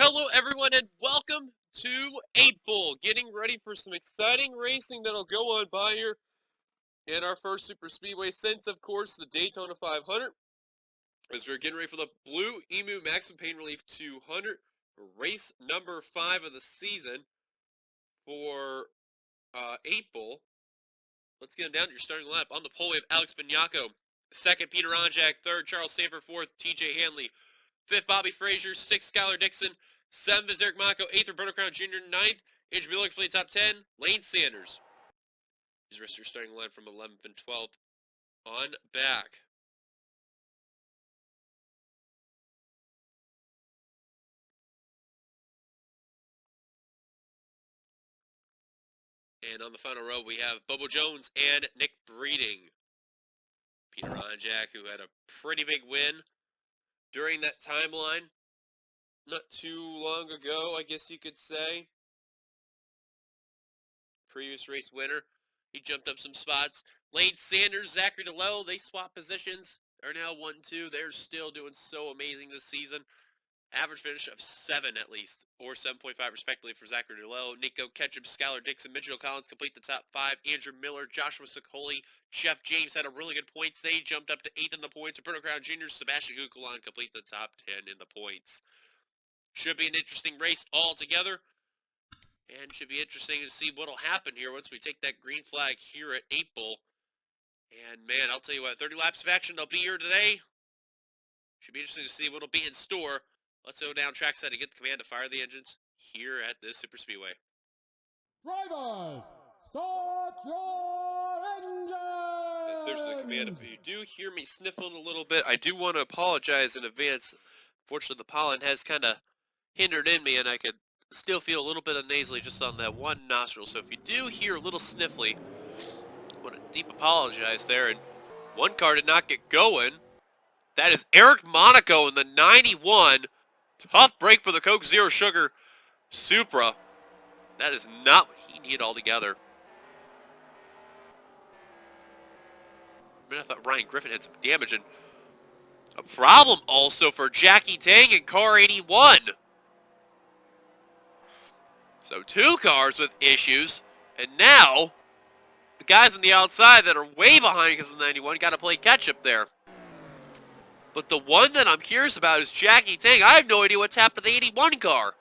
Hello everyone and welcome to 8 Bull. Getting ready for some exciting racing that'll go on by here in our first super speedway since, of course, the Daytona 500. As we're getting ready for the Blue Emu Maximum Pain Relief 200, race number 5 of the season for 8 Bull. Let's get them down to your starting lineup. On the pole we have Alex Bignacco. Second, Peter Onjak. Third, Charles Sanford. Fourth, TJ Hanley. Fifth, Bobby Frazier. Sixth, Skylar Dixon. Seventh is Eric Monaco. Eighth, Roberto Crown Jr. Ninth, Andrew Miller completed top 10. Lane Sanders. These rest of your starting line from 11th and 12th on back. And on the final row, we have Bobo Jones and Nick Breeding. Peter Onjak, who had a pretty big win during that timeline. Not too long ago, I guess you could say. Previous race winner. He jumped up some spots. Lane Sanders, Zachary DeLow, they swap positions. Are now 1-2. They're still doing so amazing this season. Average finish of 7 at least, or 7.5 respectively for Zachary DeLow. Nico Ketchum, Skylar Dixon, Mitchell Collins complete the top 5. Andrew Miller, Joshua Sicoli, Jeff James had a really good points. They jumped up to 8th in the points. Roberto Crown Jr., Sebastian Guculon complete the top 10 in the points. Should be an interesting race altogether. And should be interesting to see what'll happen here once we take that green flag here at 8 Bull. And man, I'll tell you what, 30 laps of action, they'll be here today. Should be interesting to see what'll be in store. Let's go down trackside to get the command to fire the engines here at this super speedway. Drivers, start your engines! Yes, there's the command. If you do hear me sniffling a little bit, I do want to apologize in advance. Fortunately, the pollen has kind of hindered in me, and I could still feel a little bit of nasally just on that one nostril. So if you do hear a little sniffly, I want to deep apologize there. And one car did not get going. That is Eric Monaco in the 91. Tough break for the Coke Zero Sugar Supra. That is not what he needed altogether. I thought Ryan Griffin had some damage, and a problem also for Jackie Tang in car 81. So 2 cars with issues, and now the guys on the outside that are way behind because of the 91 got to play catch up there. But the one that I'm curious about is Jackie Tang. I have no idea what's happened to the 81 car.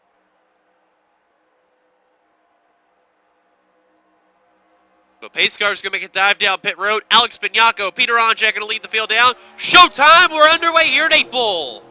But pace car's going to make a dive down pit road. Alex Bignacco, Peter Onjak going to lead the field down. Showtime! We're underway here at 8 Bull.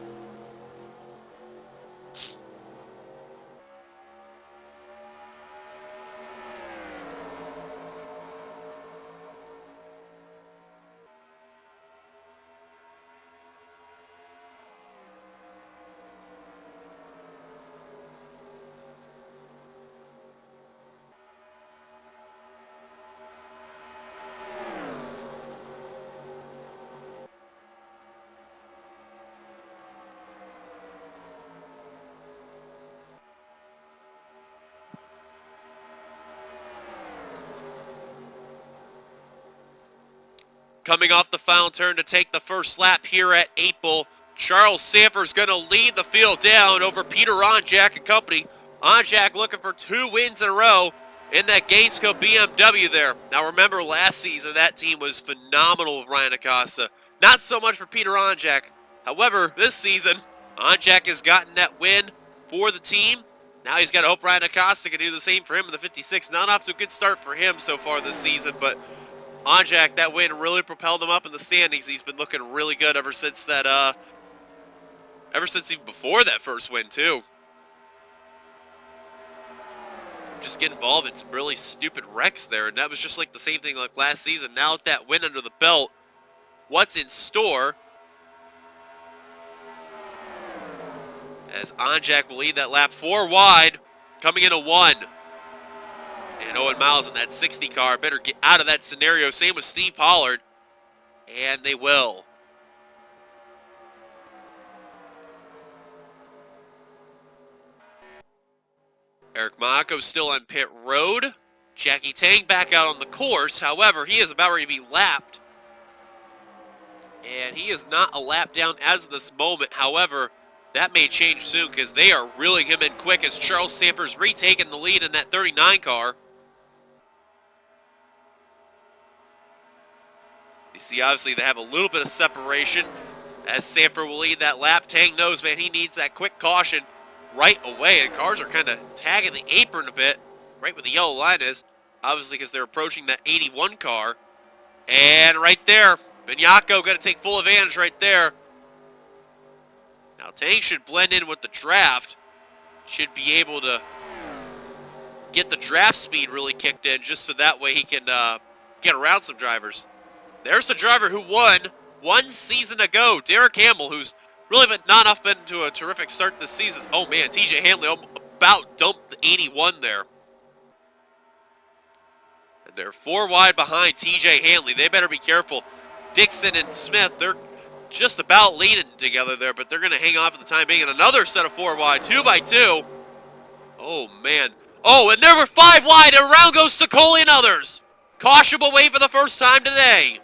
Coming off the final turn to take the first lap here at 8 Bull, Charles Sanford's going to lead the field down over Peter Onjak and company. Onjak looking for 2 wins in a row in that Gainesco BMW there. Now remember, last season that team was phenomenal with Ryan Acosta. Not so much for Peter Onjak. However, this season, Onjak has gotten that win for the team. Now he's got to hope Ryan Acosta can do the same for him in the 56. Not off to a good start for him so far this season, but Onjak, that win really propelled him up in the standings. He's been looking really good ever since that, even before that first win, too. Just get involved in some really stupid wrecks there, and that was just like the same thing like last season. Now with that win under the belt, what's in store? As Onjak will lead that lap 4 wide, coming in a 1. And Owen Miles in that 60 car better get out of that scenario. Same with Steve Pollard. And they will. Eric Monaco still on pit road. Jackie Tang back out on the course. However, he is about ready to be lapped. And he is not a lap down as of this moment. However, that may change soon because they are reeling him in quick as Charles Samper's retaking the lead in that 39 car. You see, obviously, they have a little bit of separation as Samper will lead that lap. Tang knows, man, he needs that quick caution right away. And cars are kind of tagging the apron a bit, right where the yellow line is, obviously because they're approaching that 81 car. And right there, Vignacco got to take full advantage right there. Now, Tang should blend in with the draft. Should be able to get the draft speed really kicked in just so that way he can get around some drivers. There's the driver who won 1 season ago, Derek Hamill, who's really been to a terrific start this season. Oh man, TJ Hanley about dumped the 81 there. And they're 4 wide behind TJ Hanley. They better be careful. Dixon and Smith, they're just about leading together there, but they're going to hang on for the time being. And another set of 4 wide, 2 by 2. Oh man. Oh, and there were 5 wide, and around goes Sicoli and others. Caution away for the first time today.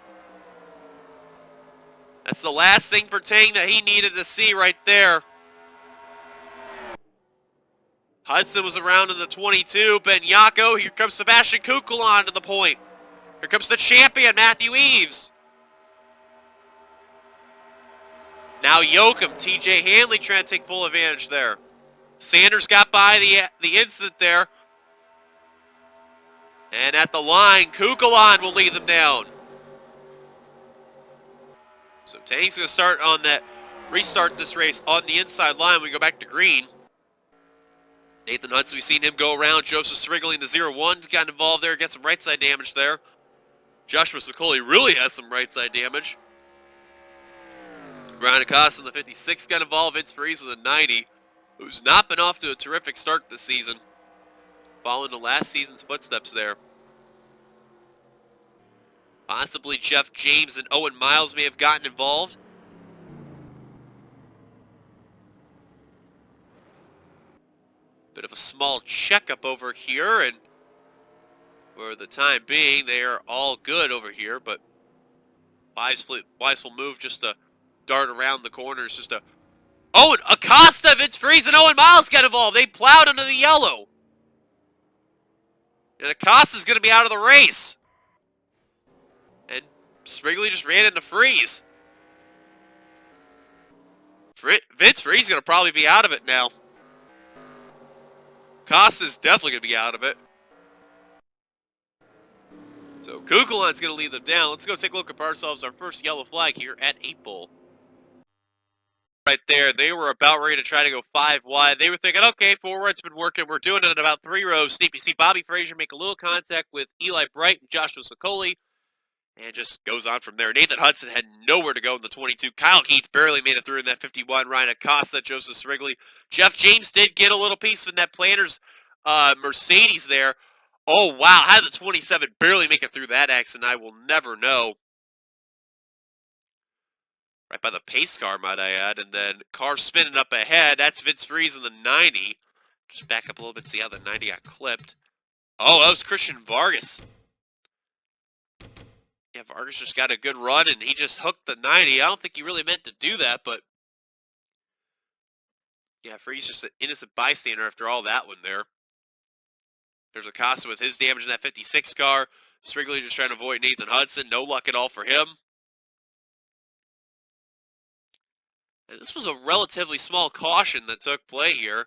That's the last thing for Tang that he needed to see right there. Hudson was around in the 22. Vignacco. Here comes Sebastian Kukulon to the point. Here comes the champion, Matthew Eves. Now Yoakum, TJ Hanley trying to take full advantage there. Sanders got by the instant there. And at the line, Kukulon will lead them down. So Tang's going to start on that, restart this race on the inside line when we go back to green. Nathan Hudson, we've seen him go around. Joseph Sriggling, the 0-1, got involved there, get some right side damage there. Joshua Sicoli really has some right side damage. Brian Acosta in the 56 got involved. Vince Freeze in the 90, who's not been off to a terrific start this season, following the last season's footsteps there. Possibly Jeff James and Owen Miles may have gotten involved. Bit of a small checkup over here, and for the time being, they are all good over here, but Wise will move just to dart around the corners, just to... Oh, and Acosta, Vince Freeze, and Owen Miles got involved. They plowed into the yellow. And Acosta's going to be out of the race. And Sprigley just ran into Freeze. Vince Freeze is going to probably be out of it now. Acosta's definitely going to be out of it. So Kukulon's going to lead them down. Let's go take a look at ourselves, our first yellow flag here at 8 Bowl. Right there, they were about ready to try to go 5 wide. They were thinking, okay, 4 wide's been working. We're doing it at about 3 rows. You see Bobby Frazier make a little contact with Eli Bright and Joshua Sicoli, and just goes on from there. Nathan Hudson had nowhere to go in the 22. Kyle Keith barely made it through in that 51. Ryan Acosta, Joseph Srigley. Jeff James did get a little piece from that Planters Mercedes there. Oh, wow. How did the 27 barely make it through that accident? I will never know. Right by the pace car, might I add. And then car spinning up ahead. That's Vince Freeze in the 90. Just back up a little bit, see how the 90 got clipped. Oh, that was Christian Vargas. Yeah, Vargas just got a good run, and he just hooked the 90. I don't think he really meant to do that, but... yeah, Freeze just an innocent bystander after all that one there. There's Acosta with his damage in that 56 car. Srigley just trying to avoid Nathan Hudson. No luck at all for him. And this was a relatively small caution that took play here.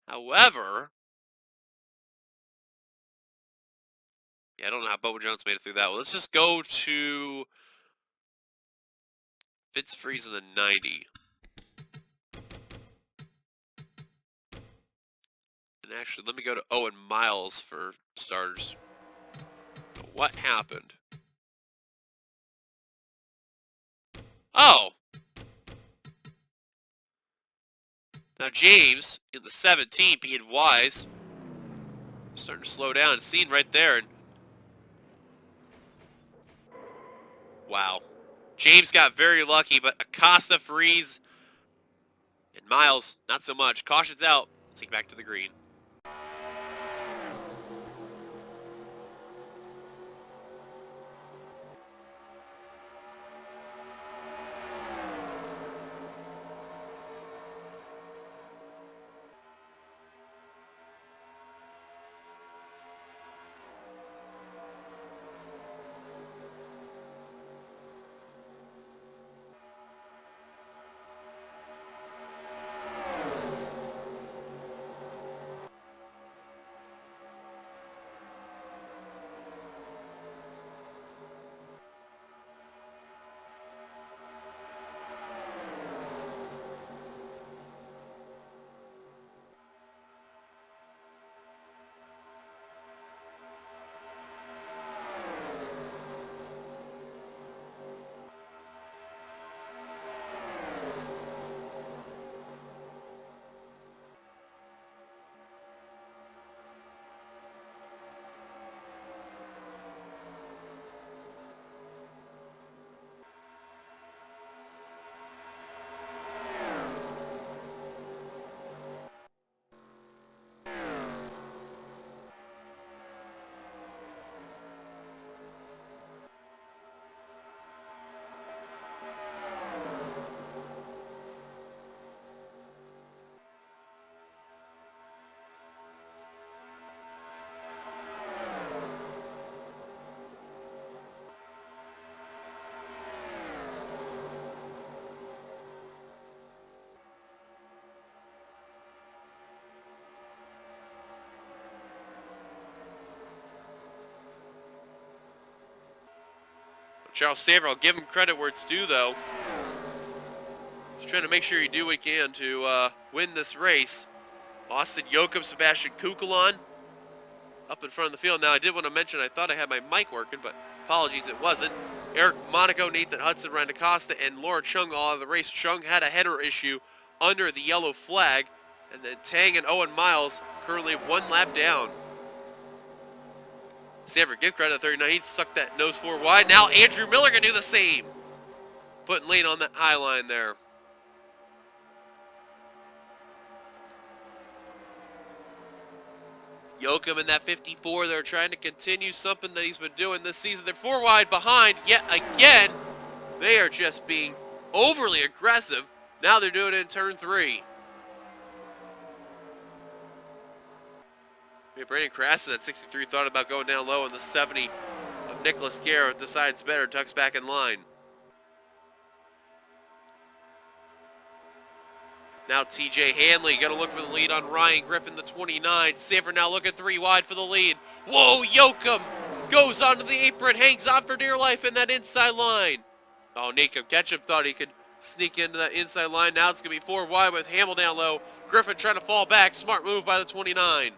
However... yeah, I don't know how Bubba Jones made it through that one. Let's just go to Vince Freeze in the 90. And actually, let me go to Owen Miles for starters. What happened? Oh! Now James, in the 17, being wise, starting to slow down. Seen right there. And wow. James got very lucky, but Acosta, Freeze, and Miles, not so much. Caution's out. Take it back to the green. Charles Sanford, I'll give him credit where it's due, though. He's trying to make sure he do what he can to win this race. Austin Jochum, Sebastian Kukulon up in front of the field. Now, I did want to mention, I thought I had my mic working, but apologies, it wasn't. Eric Monaco, Nathan Hudson, Ryan DaCosta, and Laura Chung all out of the race. Chung had a header issue under the yellow flag. And then Tang and Owen Miles currently 1 lap down. Sanford, give credit to 39. He sucked that nose forward wide. Now Andrew Miller can do the same. Putting lane on that high line there. Jochum in that 54. They're trying to continue something that he's been doing this season. They're 4 wide behind yet again. They are just being overly aggressive. Now they're doing it in turn 3. Brandon Crasson at 63 thought about going down low in the 70 of Nicholas Garrett. Decides better, tucks back in line. Now TJ Hanley going to look for the lead on Ryan Griffin, the 29. Sanford now looking 3 wide for the lead. Whoa, Jochum goes onto the apron, hangs on for dear life in that inside line. Oh, Nico Ketchum thought he could sneak into that inside line. Now it's going to be 4 wide with Hamill down low. Griffin trying to fall back. Smart move by the 29.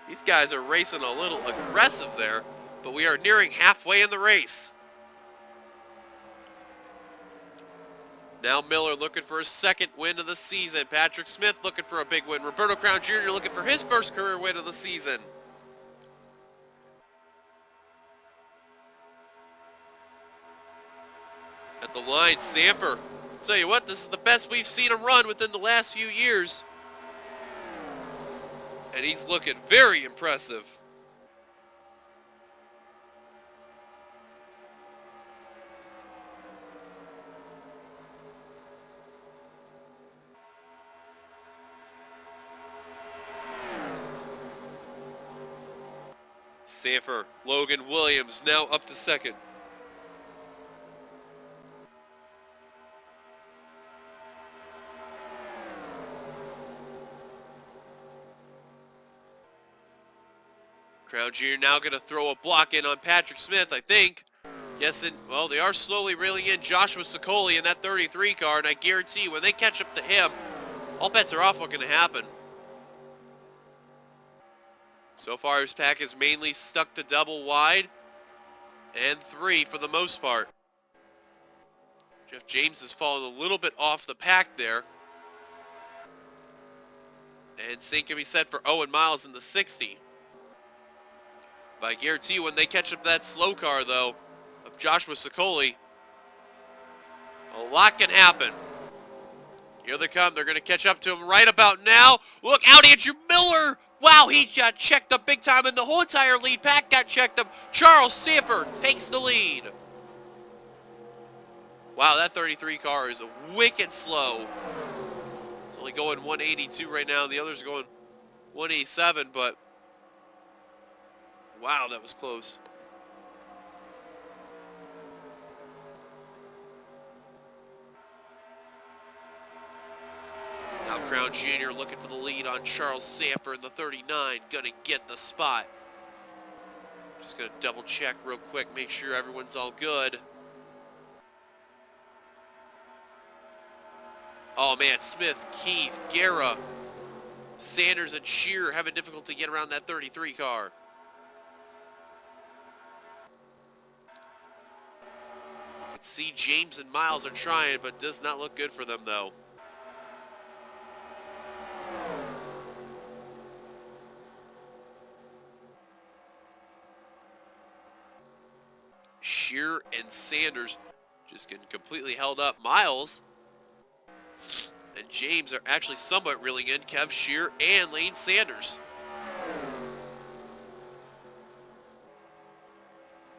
These guys are racing a little aggressive there, but we are nearing halfway in the race. Now Miller looking for his 2nd win of the season. Patrick Smith looking for a big win. Roberto Crown Jr. looking for his 1st career win of the season. At the line, Sanford. Tell you what, this is the best we've seen him run within the last few years. And he's looking very impressive. Sanford, Logan Williams now up to 2nd. Crown Jr. now going to throw a block in on Patrick Smith, I think. Yes, and, well, they are slowly reeling in Joshua Sicoli in that 33 car, and I guarantee when they catch up to him, all bets are off what's going to happen. So far, his pack is mainly stuck to double wide and 3 for the most part. Jeff James has fallen a little bit off the pack there. And same can be said for Owen Miles in the 60. But I guarantee you when they catch up to that slow car, though, of Joshua Sicoli, a lot can happen. Here they come. They're going to catch up to him right about now. Look out, Andrew Miller. Wow, he got checked up big time, and the whole entire lead pack got checked up. Charles Sanford takes the lead. Wow, that 33 car is wicked slow. It's only going 182 right now. The others are going 187, but wow, that was close. Now Crown Jr. looking for the lead on Charles Sanford, the 39, gonna get the spot. Just gonna double check real quick, make sure everyone's all good. Oh man, Smith, Keith, Guerra, Sanders, and Shearer having difficulty getting around that 33 car. You can see James and Miles are trying, but does not look good for them though. Shearer and Sanders just getting completely held up. Miles and James are actually somewhat reeling in. Kev Shearer and Lane Sanders.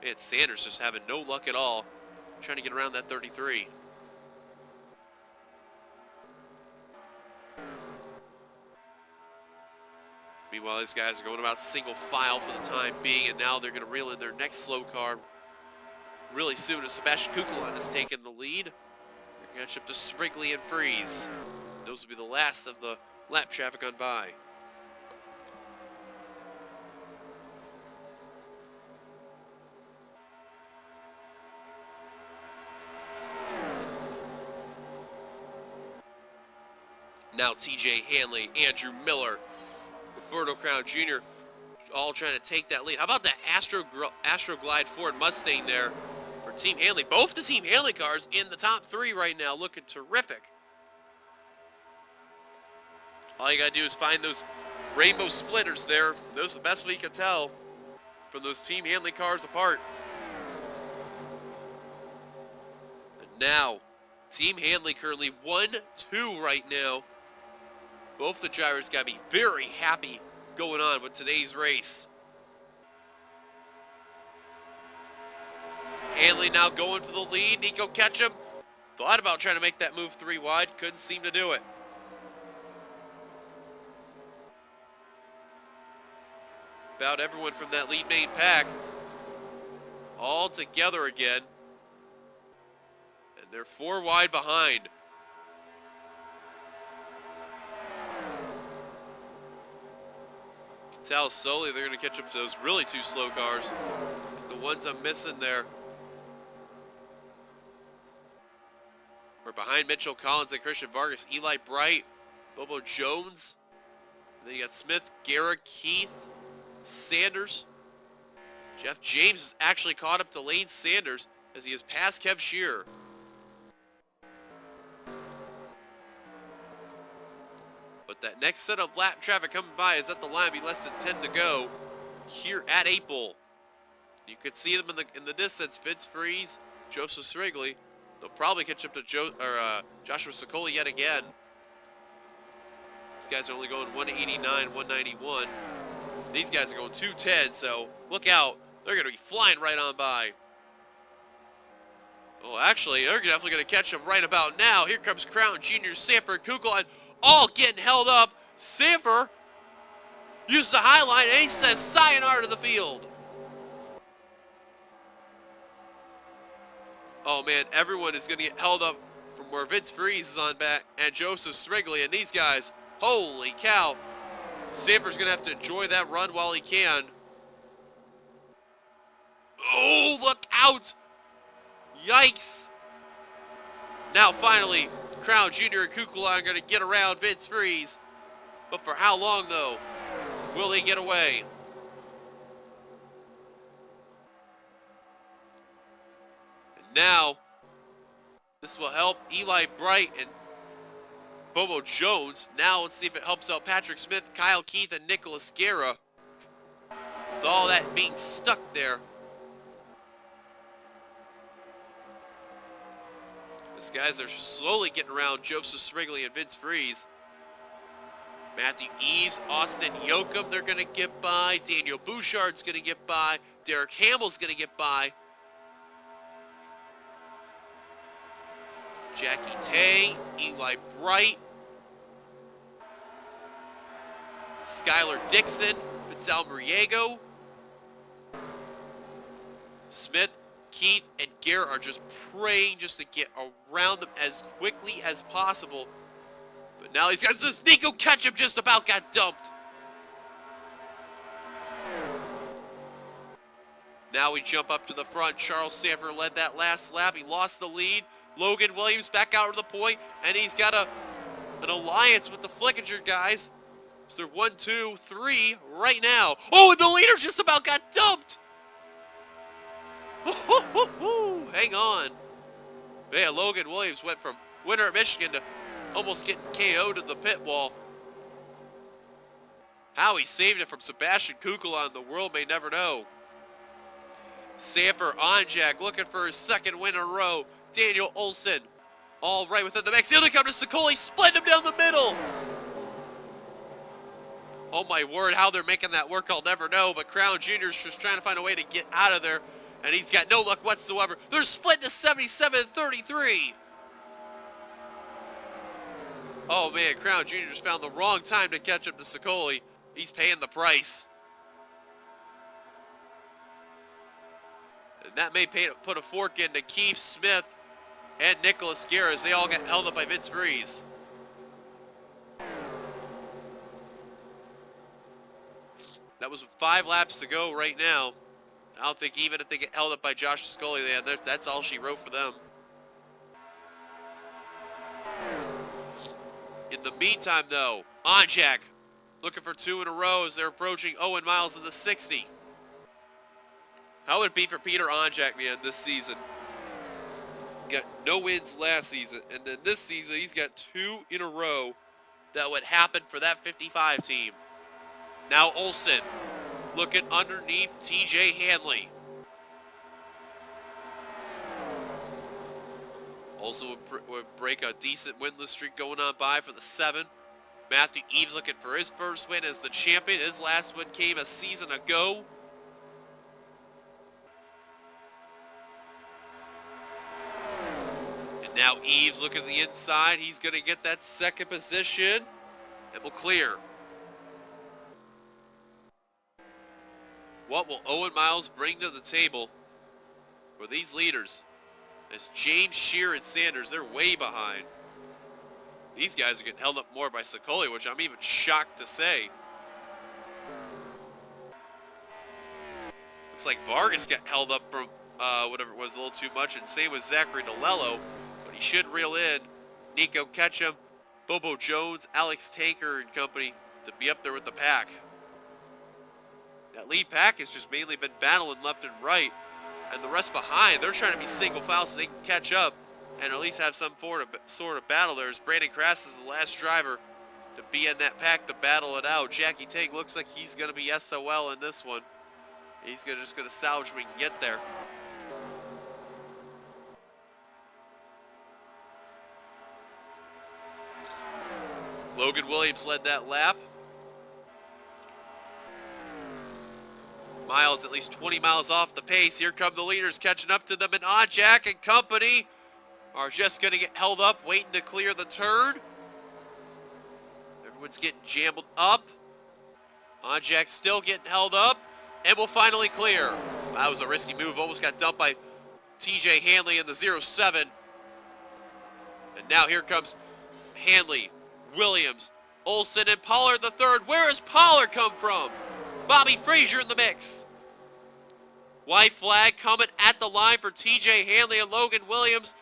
Man, Sanders just having no luck at all. Trying to get around that 33. Meanwhile, these guys are going about single file for the time being, and now they're going to reel in their next slow car really soon as Sebastian Kukulon has taken the lead. They're going to ship to Sprigley and Freeze. Those will be the last of the lap traffic on by. Now TJ Hanley, Andrew Miller, Roberto Crown Jr. all trying to take that lead. How about that Astroglide Ford Mustang there for Team Hanley? Both the Team Hanley cars in the top 3 right now, looking terrific. All you gotta do is find those rainbow splitters there. Those are the best we can tell from those Team Hanley cars apart. And now, Team Hanley currently 1-2 right now. Both the drivers gotta be very happy going on with today's race. Hanley now going for the lead. Nico Ketchum thought about trying to make that move 3 wide. Couldn't seem to do it. About everyone from that lead main pack all together again. And they're 4 wide behind. You can tell slowly they're going to catch up to those really 2 slow cars. The ones I'm missing there are behind Mitchell Collins and Christian Vargas, Eli Bright, Bobo Jones. And then you got Smith, Guerra, Keith, Sanders. Jeff James is actually caught up to Lane Sanders as he has passed Kev Shearer. But that next set of lap traffic coming by is at the line, be less than 10 to go here at 8 Bowl. You could see them in the distance. Vince Freeze, Joseph Srigley. They'll probably catch up to Joshua Sicoli yet again. These guys are only going 189, 191. These guys are going 210, so look out. They're going to be flying right on by. Oh, actually, they're definitely going to catch them right about now. Here comes Crown Jr., Samper, Kukla, all getting held up. Samper used the high line, and he says sayonara to the field. Oh, man, everyone is going to get held up from where Vince Freeze is on back and Joseph Srigley, and these guys, holy cow. Samper's going to have to enjoy that run while he can. Oh, look out! Yikes! Now, finally, Crown Jr. and Kukula are going to get around Vince Freeze. But for how long, though, will they get away? And now, this will help Eli Bright and Bobo Jones. Now, let's see if it helps out Patrick Smith, Kyle Keith, and Nicholas Guerra. With all that being stuck there. These guys are slowly getting around Joseph Srigley and Vince Freeze. Matthew Eves, Austin Yoakum, they're going to get by. Daniel Bouchard's going to get by. Derek Hamill's going to get by. Jackie Tay, Eli Bright, Skylar Dixon, Vincel Muriego, Smith, Keith, and Garrett are just praying just to get around them as quickly as possible. But now these guys, this Nico Ketchum just about got dumped. Now we jump up to the front. Charles Samper led that last lap. He lost the lead. Logan Williams back out to the point, and he's got an alliance with the Flickinger guys. So they're 1, 2, 3 right now. Oh, and the leader just about got dumped. Hang on. Man, Logan Williams went from winner at Michigan to almost getting KO'd to the pit wall. How he saved it from Sebastian Kukula, and the world may never know. Samper on Jack, looking for his 2nd win in a row. Daniel Olson, all right within the mix. Here they come to Sicoli, split him down the middle. Oh my word, how they're making that work, I'll never know. But Crown Jr.'s just trying to find a way to get out of there, and he's got no luck whatsoever. They're split to 77-33. Oh man, Crown Jr. just found the wrong time to catch up to Sicoli. He's paying the price. And that may put a fork into Keith Smith and Nicholas Guerra as they all get held up by Vince Freeze. That was 5 laps to go right now. I don't think even if they get held up by Josh Scully, that's all she wrote for them. In In the meantime, though, Onjak looking for 2 in a row as they're approaching Owen Miles in the 60. How would it be for Peter Onjak, man, this season? Got no wins last season, and then this season he's got 2 in a row that would happen for that 55 team. Now Olsen looking underneath TJ Hanley. Olsen would break a decent winless streak going on by for the 7. Matthew Eves looking for his first win as the champion. His last win came a season ago. And now Eves looking at the inside. He's going to get that second position and will clear. What will Owen Miles bring to the table for these leaders? As James, Shear, and Sanders, they're way behind. These guys are getting held up more by Sicoli, which I'm even shocked to say. Looks like Vargas got held up from whatever it was, a little too much, and same with Zachary DeLello, but he should reel in Nico Ketchum, Bobo Jones, Alex Tanker and company to be up there with the pack. That lead pack has just mainly been battling left and right, and the rest behind, they're trying to be single file so they can catch up and at least have some sort of battle there. As Brandon Krass is the last driver to be in that pack to battle it out. Jackie Tank looks like he's going to be SOL in this one. He's just going to salvage when he can get there. Logan Williams led that lap. Miles at least 20 miles off the pace. Here come the leaders catching up to them, and Onjak and company are just going to get held up, waiting to clear the turn. Everyone's getting jambled up. Onjak still getting held up, and will finally clear. That was a risky move. Almost got dumped by TJ Hanley in the 07. And now here comes Hanley, Williams, Olsen, and Pollard the third. Where has Pollard come from? Bobby Frazier in the mix. White flag coming at the line for TJ Hanley and Logan Williams.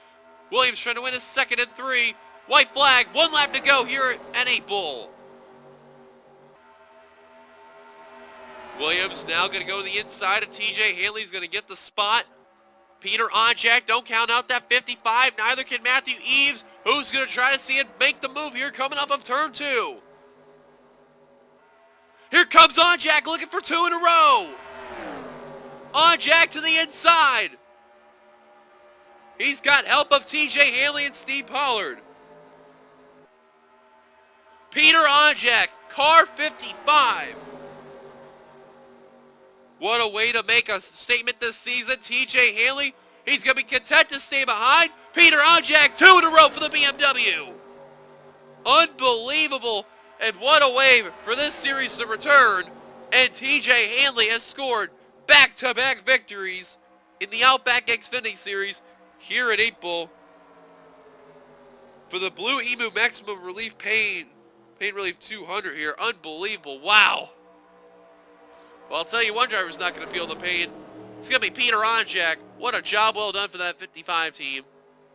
Williams trying to win his second and 3. White flag, 1 lap to go here at 8 Bull. Williams now going to go to the inside of TJ Hanley's going to get the spot. Peter Onjak, don't count out that 55. Neither can Matthew Eves, who's going to try to see it make the move here coming off of turn 2. Here comes Onjak looking for 2 in a row. Onjak to the inside. He's got help of TJ Hanley and Steve Pollard. Peter Onjak, car 55. What a way to make a statement this season. TJ Hanley, he's going to be content to stay behind. Peter Onjak, 2 in a row for the BMW. Unbelievable. And what a way for this series to return. And TJ Hanley has scored back-to-back victories in the Outback Xfinity Series here at 8 Bull. For the Blue Emu Maximum Relief Pain Relief 200 here. Unbelievable. Wow. Well, I'll tell you one driver's not going to feel the pain. It's going to be Peter Onjak. What a job well done for that 55 team.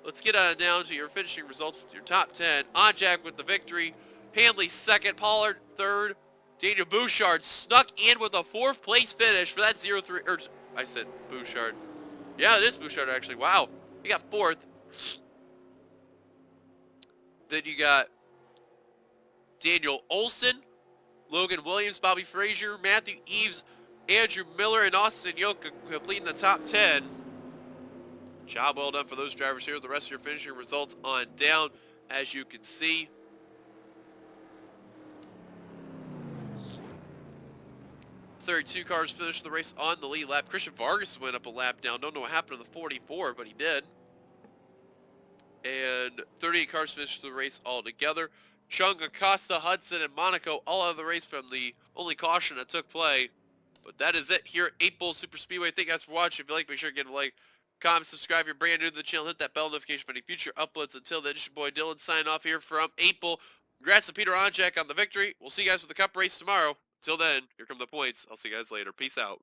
Let's get down to your finishing results with your top 10. Onjak with the victory. Hanley second. Pollard third. Daniel Bouchard snuck in with a 4th place finish for that 0-3. Or I said Bouchard. Yeah, it is Bouchard actually. Wow. He got 4th. Then you got Daniel Olsen, Logan Williams, Bobby Frazier, Matthew Eves, Andrew Miller, and Austin Yoke completing the top 10. Job well done for those drivers here. The rest of your finishing results on down, as you can see. Thirty-two cars finished the race on the lead lap. Christian Vargas went up a lap down. Don't know what happened to the 44, but he did. And 38 cars finished the race altogether. Chung, Acosta, Hudson, and Monaco all out of the race from the only caution that took play. But that is it here at 8 Bull Super Speedway. Thank you guys for watching. If you like, make sure you give a like, comment, subscribe. If you're brand new to the channel, hit that bell notification for any future uploads. Until then, it's your boy Dylan signing off here from 8 Bull. Congrats to Peter Onjak on the victory. We'll see you guys for the Cup race tomorrow. Till then, here come the points. I'll see you guys later. Peace out.